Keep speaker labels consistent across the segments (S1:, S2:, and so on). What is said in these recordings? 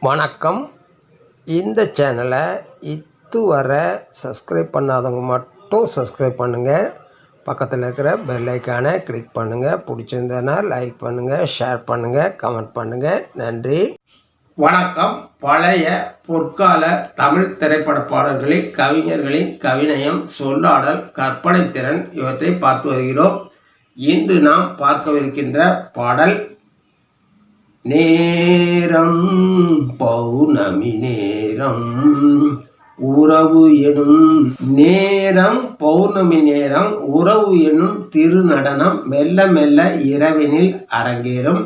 S1: வணக்கம். இந்த சேனலை இதுவரை சப்ஸ்கிரைப் பண்ணாதவங்க மட்டும் சப்ஸ்கிரைப் பண்ணுங்கள். பக்கத்தில் இருக்கிற பெல் ஐக்கானை கிளிக் பண்ணுங்கள். பிடிச்சிருந்ததுன்னா லைக் பண்ணுங்கள், ஷேர் பண்ணுங்கள், கமெண்ட் பண்ணுங்கள். நன்றி. வணக்கம். பழைய பொற்கால தமிழ் திரைப்பட பாடல்களில் கவிஞர்களின் கவிநயம், சொல்லாடல், கற்பனை திறன் இவற்றை பார்த்து வருகிறோம். இன்று நாம் பார்க்கவிருக்கின்ற பாடல் நேரம் பௌர்ணமி நேரம் உறவு எனும் நேரம் பௌர்ணமி நேரம் உறவு எனும் திருநடனம் மெல்ல மெல்ல இரவினில் அரங்கேறும்.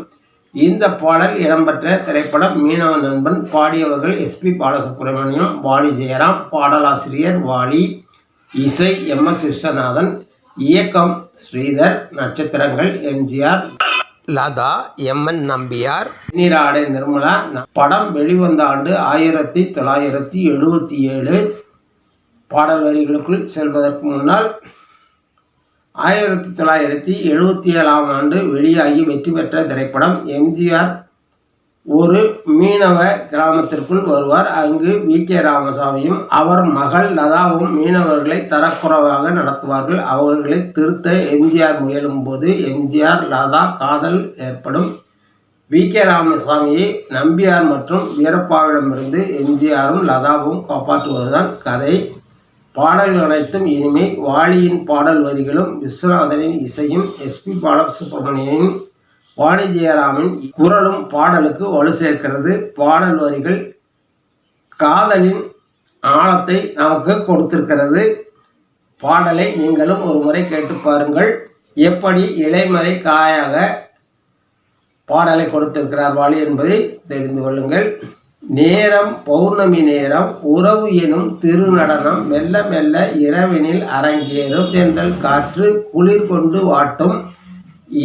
S1: இந்த பாடல் இடம்பெற்ற திரைப்படம் மீனவ நண்பன். பாடியவர்கள் எஸ்பி பாலசுப்ரமணியம், வாணி ஜெயராம். பாடலாசிரியர் வாலி. இசை MS விஸ்வநாதன். இயக்கம் ஸ்ரீதர். நட்சத்திரங்கள் எம்ஜிஆர், லதா, MN நம்பியார், நீராடை நிர்மலா. படம் வெளிவந்த ஆண்டு 1977. பாடல் வரிகளுக்குள் செல்வதற்கு முன்னால் 1977ஆம் ஆண்டு வெளியாகி வெற்றி பெற்ற திரைப்படம். எம்ஜிஆர் ஒரு மீனவ கிராமத்திற்குள் வருவார். அங்கு VK ராமசாமியும் அவர் மகள் லதாவும் மீனவர்களை தரக்குறைவாக நடத்துவார்கள். அவர்களை திருத்த எம்ஜிஆர் முயலும் போது எம்ஜிஆர் லதா காதல் ஏற்படும். VK ராமசாமியை நம்பியார் மற்றும் வீரப்பாவிடமிருந்து எம்ஜிஆரும் லதாவும் காப்பாற்றுவதுதான் கதை. பாடல்கள் அனைத்தும் இனிமை. வாலியின் பாடல் வரிகளும் விஸ்வநாதனின் இசையும் SP பாலசுப்ரமணியனின், வாணி ஜெயராமின் குரலும் பாடலுக்கு வலு சேர்க்கிறது. பாடல் வரிகள் காதலின் ஆழத்தை நமக்கு கொடுத்திருக்கிறது. பாடலை நீங்களும் ஒரு முறை கேட்டு பாருங்கள். எப்படி இலைமறை காயாக பாடலை கொடுத்திருக்கிறார் வாலி என்பதை தெரிந்து கொள்ளுங்கள். நேரம் பௌர்ணமி நேரம் உறவு எனும் திருநடனம் மெல்ல மெல்ல இரவினில் அரங்கேறும். தென்றல் காற்று குளிர் கொண்டு வாட்டும்.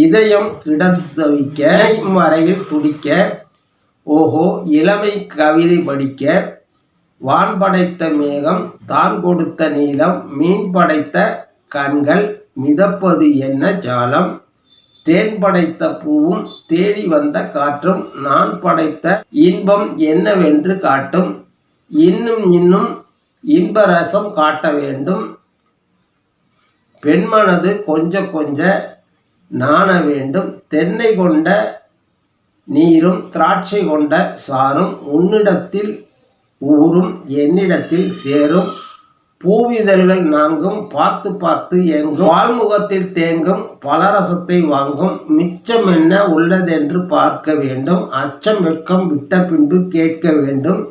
S1: இதயம் கிடந்தவிக்க வரையில் துடிக்க. ஓஹோ இளமை கவிதை படிக்க. வான் படைத்த மேகம் தான் கொடுத்த நீளம். மீன் படைத்த கண்கள் மிதப்பது என்ன ஜாலம். தேன் படைத்த பூவும் தேடி வந்த காற்றும் நான் படைத்த இன்பம் என்னவென்று காட்டும். இன்னும் இன்னும் இன்பரசம் காட்ட வேண்டும். பெண்மனது கொஞ்ச கொஞ்ச நாண வேண்டும். தென்னை கொண்ட நீரும் திராட்சை கொண்ட சாரும் உன்னிடத்தில் ஊரும் என்னிடத்தில் சேரும். பூவிதழ்கள் நான்கும் பார்த்து பார்த்து எங்கும் வால்முகத்தில் தேங்கும் பலரசத்தை வாங்கும். மிச்சம் என்ன உள்ளதென்று பார்க்க வேண்டும். அச்சம் வெட்கம் விட்ட பின்பு கேட்க வேண்டும்.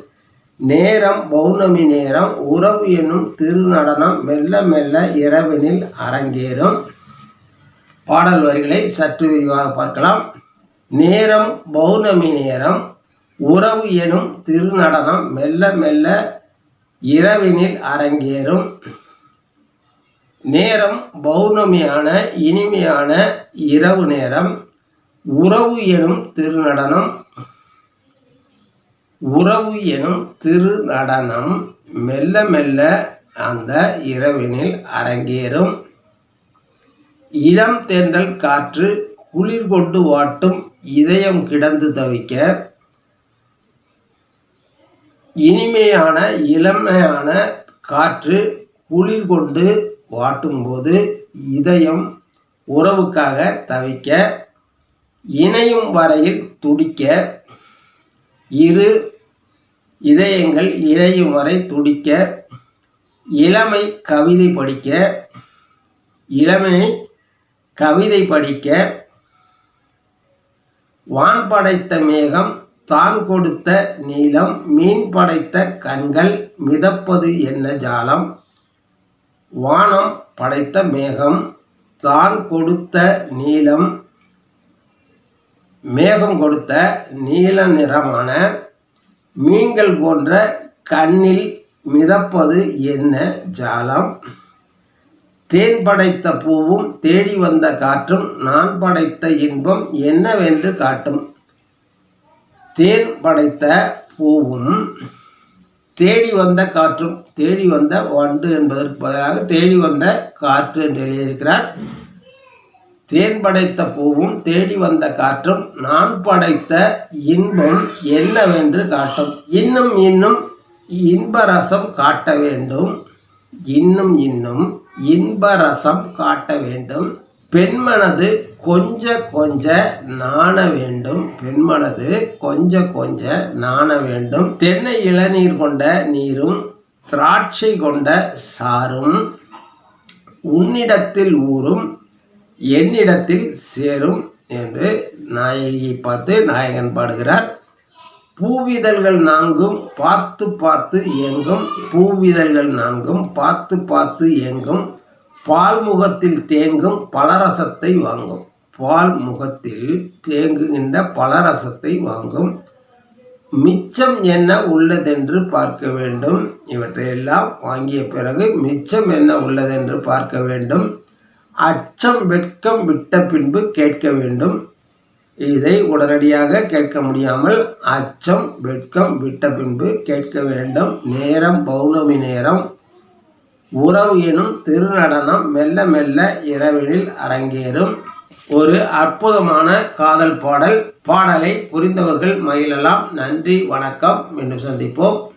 S1: நேரம் பௌர்ணமி நேரம் உறவு எனும் திருநடனம் மெல்ல மெல்ல இரவினில் அரங்கேறும். பாடல் வரிகளை சற்று விரிவாக பார்க்கலாம். நேரம் பௌர்ணமி நேரம் உறவு எனும் திருநடனம் மெல்ல மெல்ல இரவினில் அரங்கேறும். நேரம் பௌர்ணமியான இனிமையான இரவு நேரம். உறவு எனும் திருநடனம் உறவு எனும் திருநடனம் மெல்ல மெல்ல அந்த இரவினில் அரங்கேறும். இளம் தென்றல் காற்று குளிர் கொண்டு வாட்டும். இதயம் கிடந்து தவிக்க. இனிமையான இளமையான காற்று குளிர் கொண்டு வாட்டும் போது இதயம் உறவுக்காக தவிக்க. இணையும் வரையில் துடிக்க. இரு இதயங்கள் இணையும் வரை துடிக்க. இளமை கவிதை படிக்க. இளமை கவிதை படிக்க. வான் படைத்த மேகம் தான் கொடுத்த நீளம். மீன் படைத்த கண்கள் மிதப்பது என்ன ஜாலம். வானம் படைத்த மேகம் தான் கொடுத்த நீளம். மேகம் கொடுத்த நீல நிறமான மீன்கள் போன்ற கண்ணில் மிதப்பது என்ன ஜாலம். தேன் படைத்த பூவும் தேடி வந்த காற்றும் நான் படைத்த இன்பம் என்னவென்று காட்டும். தேன் படைத்த பூவும் தேடி வந்த காற்றும், தேடி வந்த வண்டு என்பதற்கு பதிலாக தேடி வந்த காற்று என்று எழுதியிருக்கிறார். தேன் படைத்த பூவும் தேடி வந்த காற்றும் நான் படைத்த இன்பம் என்னவென்று காட்டும். இன்னும் இன்னும் இன்பரசம் காட்ட வேண்டும். இன்னும் இன்னும் இன்பரசம் காட்ட வேண்டும். பெண்மனது கொஞ்ச கொஞ்ச நாண வேண்டும். பெண்மனது கொஞ்ச கொஞ்ச நாண வேண்டும். தென்னை இளநீர் கொண்ட நீரும் திராட்சை கொண்ட சாரும் உன்னிடத்தில் ஊறும் என்னிடத்தில் சேரும் என்று நாயகியை பார்த்து நாயகன் பாடுகிறார். பூவிதழ்கள் நான்கும் பார்த்து பார்த்து ஏங்கும். பூவிதழ்கள் நான்கும் பார்த்து பார்த்து ஏங்கும். பால்முகத்தில் தேங்கும் பலரசத்தை வாங்கும். பால்முகத்தில் தேங்குகின்ற பலரசத்தை வாங்கும். மிச்சம் என்ன உள்ளதென்று பார்க்க வேண்டும். இவற்றையெல்லாம் வாங்கிய பிறகு மிச்சம் என்ன உள்ளதென்று பார்க்க வேண்டும். அச்சம் வெட்கம் விட்ட பின்பு கேட்க வேண்டும். இதை உடனடியாக கேட்க முடியாமல் அச்சம் வெட்கம் விட்ட பின்பு கேட்க வேண்டும். நேரம் பௌர்ணமி நேரம். உறவு எனும் திருநடனம் மெல்ல மெல்ல இரவினில் அரங்கேறும். ஒரு அற்புதமான காதல் பாடல். பாடலை புரிந்தவர்கள் மகிழலாம். நன்றி, வணக்கம். மீண்டும் சந்திப்போம்.